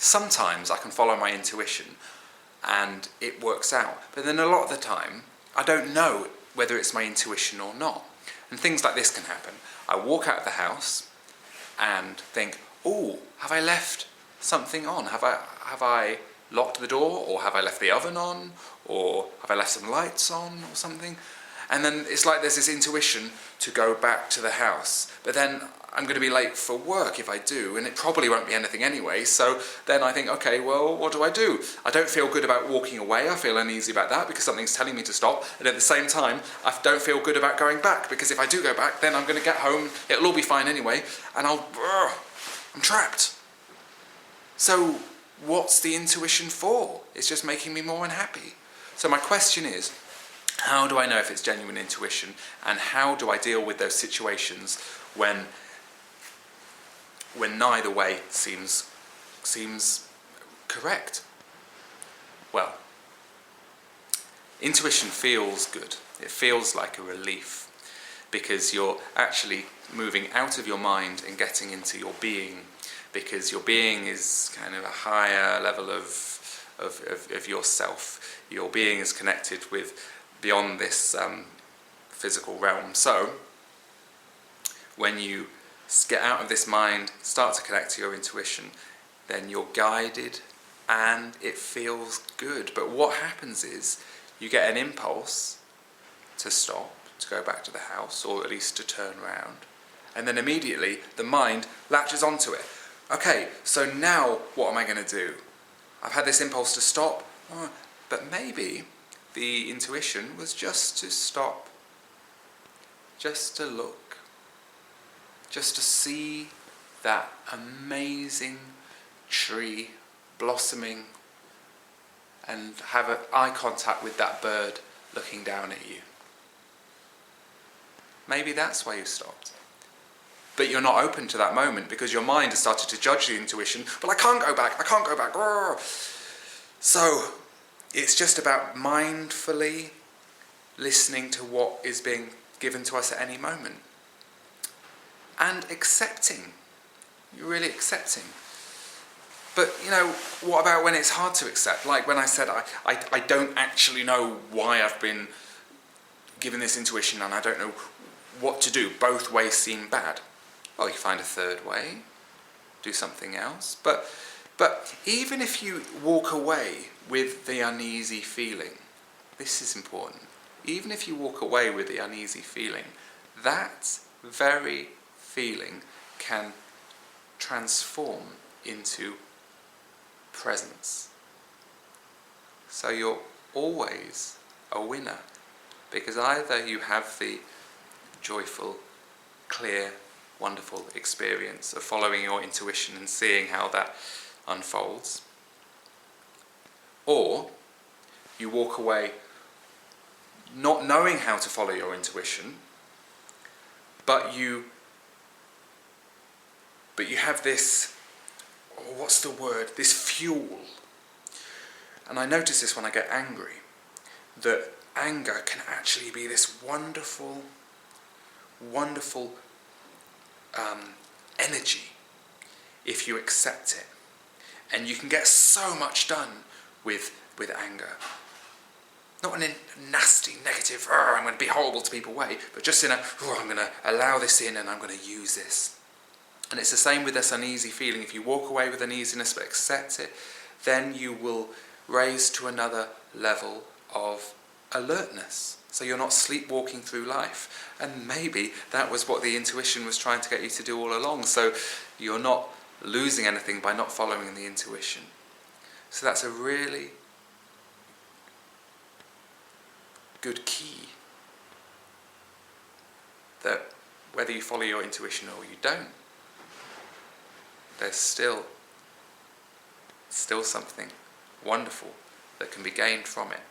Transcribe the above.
sometimes I can follow my intuition and it works out. But then a lot of the time, I don't know whether it's my intuition or not. And things like this can happen. I walk out of the house and think, oh, have I left something on? Have I locked the door, or have I left the oven on, or have I left some lights on or something? And then it's like there's this intuition to go back to the house. But then I'm going to be late for work if I do, and it probably won't be anything anyway. So then I think, okay, well, what do? I don't feel good about walking away. I feel uneasy about that because something's telling me to stop. And at the same time, I don't feel good about going back because if I do go back, then I'm going to get home, it'll all be fine anyway, and I'm trapped. So what's the intuition for? It's just making me more unhappy. So my question is, how do I know if it's genuine intuition, and how do I deal with those situations when neither way seems correct? Well, intuition feels good. It feels like a relief because you're actually moving out of your mind and getting into your being, because your being is kind of a higher level of yourself. Your being is connected with beyond this physical realm. So when you get out of this mind, start to connect to your intuition, then you're guided and it feels good. But what happens is you get an impulse to stop, to go back to the house, or at least to turn around, and then immediately the mind latches onto it. Okay, so now what am I going to do? I've had this impulse to stop, but maybe the intuition was just to stop, just to look, just to see that amazing tree blossoming and have an eye contact with that bird looking down at you. Maybe that's why you stopped. But you're not open to that moment because your mind has started to judge the intuition. But I can't go back. So it's just about mindfully listening to what is being given to us at any moment. And accepting. You're really accepting. But, what about when it's hard to accept? Like when I said I don't actually know why I've been given this intuition and I don't know what to do. Both ways seem bad. Well, you find a third way. Do something else. But even if you walk away with the uneasy feeling, this is important. Even if you walk away with the uneasy feeling, that very feeling can transform into presence. So you're always a winner, because either you have the joyful, clear, wonderful experience of following your intuition and seeing how that unfolds, or you walk away not knowing how to follow your intuition, but you have this, what's the word, this fuel. And I notice this when I get angry, that anger can actually be this wonderful energy if you accept it. And you can get so much done with anger. Not in a nasty, negative, I'm going to be horrible to people way, but just in a, I'm going to allow this in and I'm going to use this. And it's the same with this uneasy feeling. If you walk away with uneasiness but accept it, then you will raise to another level of alertness. So you're not sleepwalking through life. And maybe that was what the intuition was trying to get you to do all along. So you're not losing anything by not following the intuition. So that's a really good key. That whether you follow your intuition or you don't, there's still something wonderful that can be gained from it.